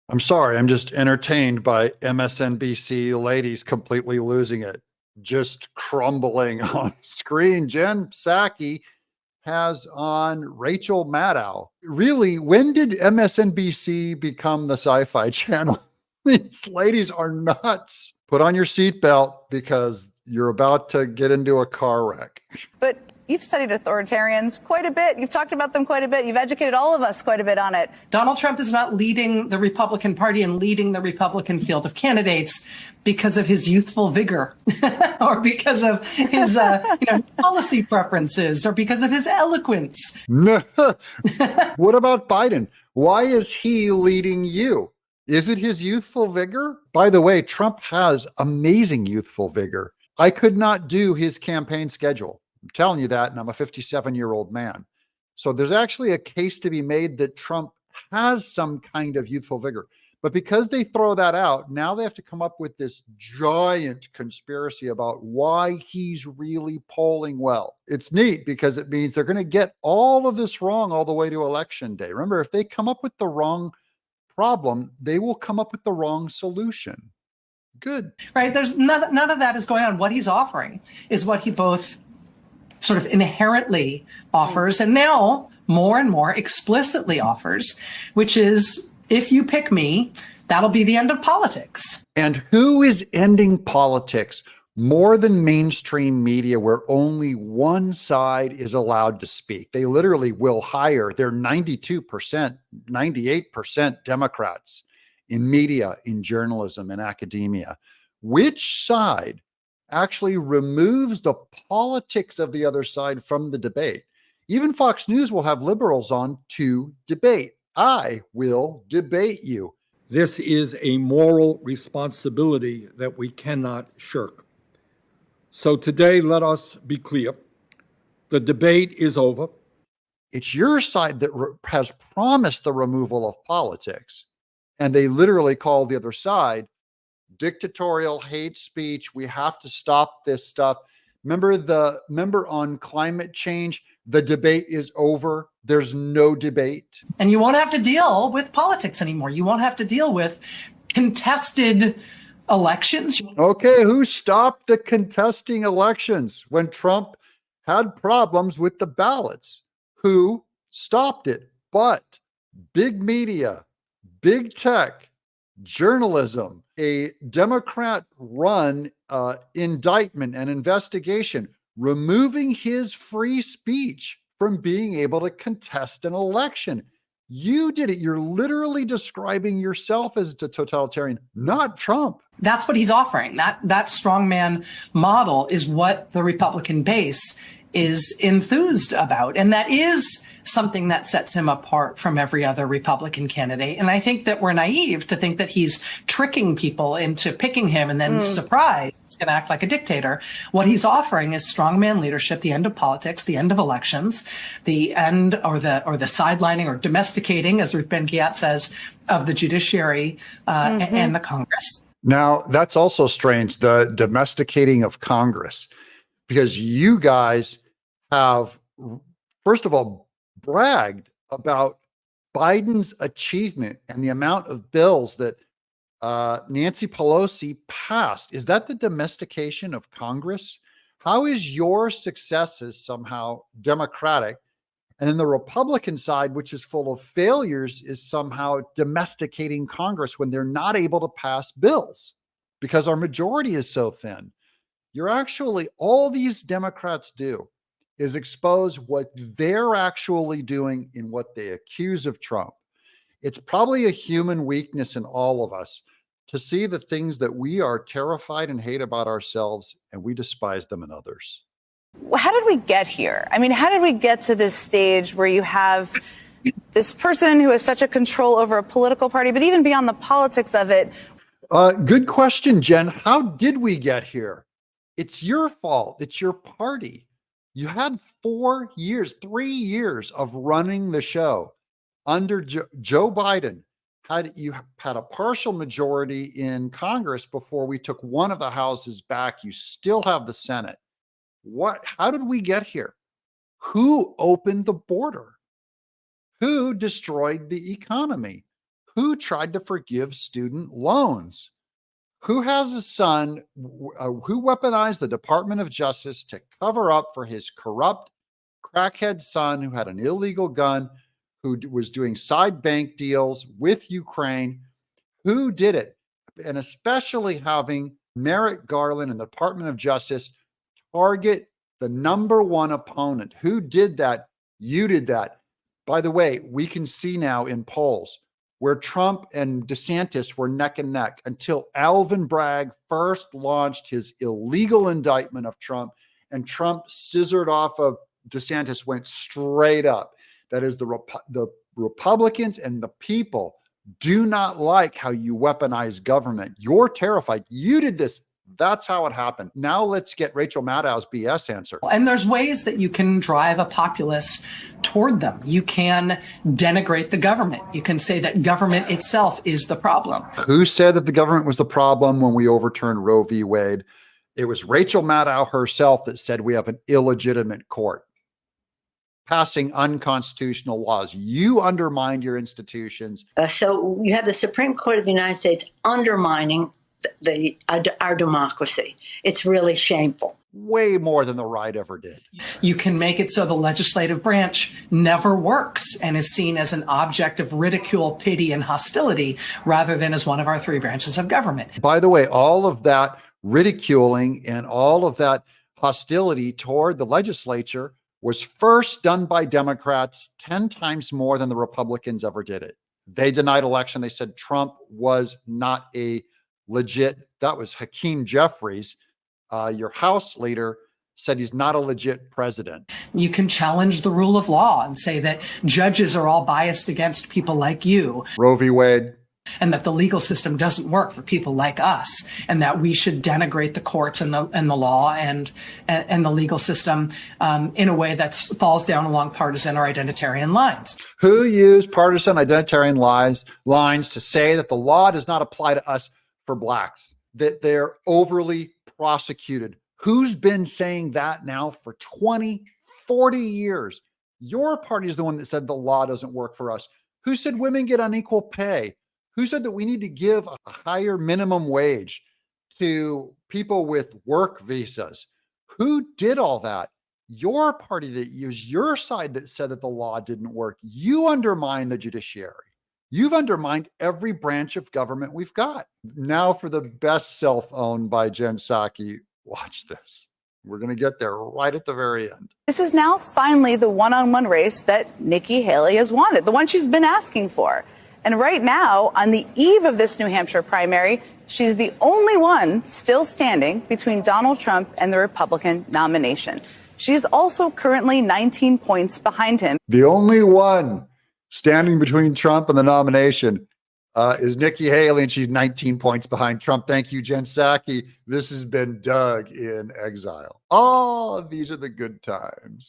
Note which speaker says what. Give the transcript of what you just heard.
Speaker 1: I'm sorry, I'm just entertained by MSNBC ladies completely losing it, just crumbling on screen. Jen Psaki has on Rachel Maddow. Really, when did MSNBC become the sci-fi channel? These ladies are nuts. Put on your seatbelt because you're about to get into a car wreck.
Speaker 2: But you've studied authoritarians quite a bit. You've talked about them quite a bit. You've educated all of us quite a bit on it.
Speaker 3: Donald Trump is not leading the Republican Party and leading the Republican field of candidates because of his youthful vigor or because of his policy preferences or because of his eloquence.
Speaker 1: What about Biden? Why is he leading you? Is it his youthful vigor? By the way, Trump has amazing youthful vigor. I could not do his campaign schedule. I'm telling you that, and I'm a 57-year-old man. So there's actually a case to be made that Trump has some kind of youthful vigor. But because they throw that out, now they have to come up with this giant conspiracy about why he's really polling well. It's neat because it means they're going to get all of this wrong all the way to election day. Remember, if they come up with the wrong problem, they will come up with the wrong solution. Good.
Speaker 3: Right. There's none of that is going on. What he's offering is what he both sort of inherently offers and now more and more explicitly offers, which is if you pick me, that'll be the end of politics.
Speaker 1: And who is ending politics more than mainstream media, where only one side is allowed to speak? They literally will hire their 92%, 98% Democrats in media, in journalism, in academia. Which side actually removes the politics of the other side from the debate? Even Fox News will have liberals on to debate. I will debate you.
Speaker 4: This is a moral responsibility that we cannot shirk. So today, let us be clear. The debate is over.
Speaker 1: It's your side that has promised the removal of politics. And they literally call the other side dictatorial hate speech. We have to stop this stuff. Remember on climate change, the debate is over. There's no debate.
Speaker 3: And you won't have to deal with politics anymore. You won't have to deal with contested elections.
Speaker 1: Okay, who stopped the contesting elections when Trump had problems with the ballots? Who stopped it? But big media, big tech, journalism, a Democrat-run indictment and investigation, removing his free speech from being able to contest an election. You did it. You're literally describing yourself as a totalitarian, not Trump.
Speaker 3: That's what he's offering. That strongman model is what the Republican base is enthused about. And that is something that sets him apart from every other Republican candidate. And I think that we're naive to think that he's tricking people into picking him and then surprise, he's going to act like a dictator. What he's offering is strongman leadership, the end of politics, the end of elections, the end or the sidelining or domesticating, as Ruth Ben-Ghiat says, of the judiciary and the Congress.
Speaker 1: Now, that's also strange, the domesticating of Congress, because you guys have, first of all, bragged about Biden's achievement and the amount of bills that Nancy Pelosi passed. Is that the domestication of Congress? How is your successes somehow democratic? And then the Republican side, which is full of failures, is somehow domesticating Congress when they're not able to pass bills because our majority is so thin. You're actually, all these Democrats do is expose what they're actually doing in what they accuse of Trump. It's probably a human weakness in all of us to see the things that we are terrified and hate about ourselves, and we despise them in others.
Speaker 2: How did we get here? I mean, how did we get to this stage where you have this person who has such a control over a political party, but even beyond the politics of it?
Speaker 1: Good question, Jen. How did we get here? It's your fault. It's your party. You had 3 years of running the show under Joe Biden. You had a partial majority in Congress before we took one of the houses back. You still have the Senate. How did we get here? Who opened the border? Who destroyed the economy? Who tried to forgive student loans? Who has a son who weaponized the Department of Justice to cover up for his corrupt crackhead son who had an illegal gun, who was doing side bank deals with Ukraine? Who did it? And especially having Merrick Garland and the Department of Justice target the number one opponent. Who did that? You did that. By the way, we can see now in polls where Trump and DeSantis were neck and neck until Alvin Bragg first launched his illegal indictment of Trump, and Trump scissored off of DeSantis, went straight up. That is, the Republicans and the people do not like how you weaponize government. You're terrified. You did this. That's how it happened. Now let's get Rachel Maddow's BS answer.
Speaker 3: And there's ways that you can drive a populace toward them. You can denigrate the government. You can say that government itself is the problem.
Speaker 1: Who said that the government was the problem when we overturned Roe v. Wade? It was Rachel Maddow herself that said we have an illegitimate court passing unconstitutional laws. You undermined your institutions.
Speaker 5: So you have the Supreme Court of the United States undermining our democracy. It's really shameful.
Speaker 1: Way more than the right ever did.
Speaker 3: You can make it so the legislative branch never works and is seen as an object of ridicule, pity, and hostility rather than as one of our three branches of government.
Speaker 1: By the way, all of that ridiculing and all of that hostility toward the legislature was first done by Democrats 10 times more than the Republicans ever did it. They denied election. They said Trump was not a legit. That was Hakeem Jeffries, your House leader, said he's not a legit president.
Speaker 3: You can challenge the rule of law and say that judges are all biased against people like you.
Speaker 1: Roe v. Wade.
Speaker 3: And that the legal system doesn't work for people like us, and that we should denigrate the courts and the law and the legal system in a way that falls down along partisan or identitarian lines.
Speaker 1: Who used partisan identitarian lines to say that the law does not apply to us for blacks, that they're overly prosecuted? Who's been saying that now for 20, 40 years? Your party is the one that said the law doesn't work for us. Who said women get unequal pay? Who said that we need to give a higher minimum wage to people with work visas? Who did all that? Your party that used your side that said that the law didn't work. You undermined the judiciary. You've undermined every branch of government we've got. Now for the best self-owned by Jen Psaki. Watch this. We're going to get there right at the very end.
Speaker 2: This is now finally the one-on-one race that Nikki Haley has wanted, the one she's been asking for. And right now, on the eve of this New Hampshire primary, she's the only one still standing between Donald Trump and the Republican nomination. She's also currently 19 points behind him.
Speaker 1: The only one standing between Trump and the nomination is Nikki Haley, and she's 19 points behind Trump. Thank you, Jen Psaki. This has been Doug in Exile. Oh, these are the good times.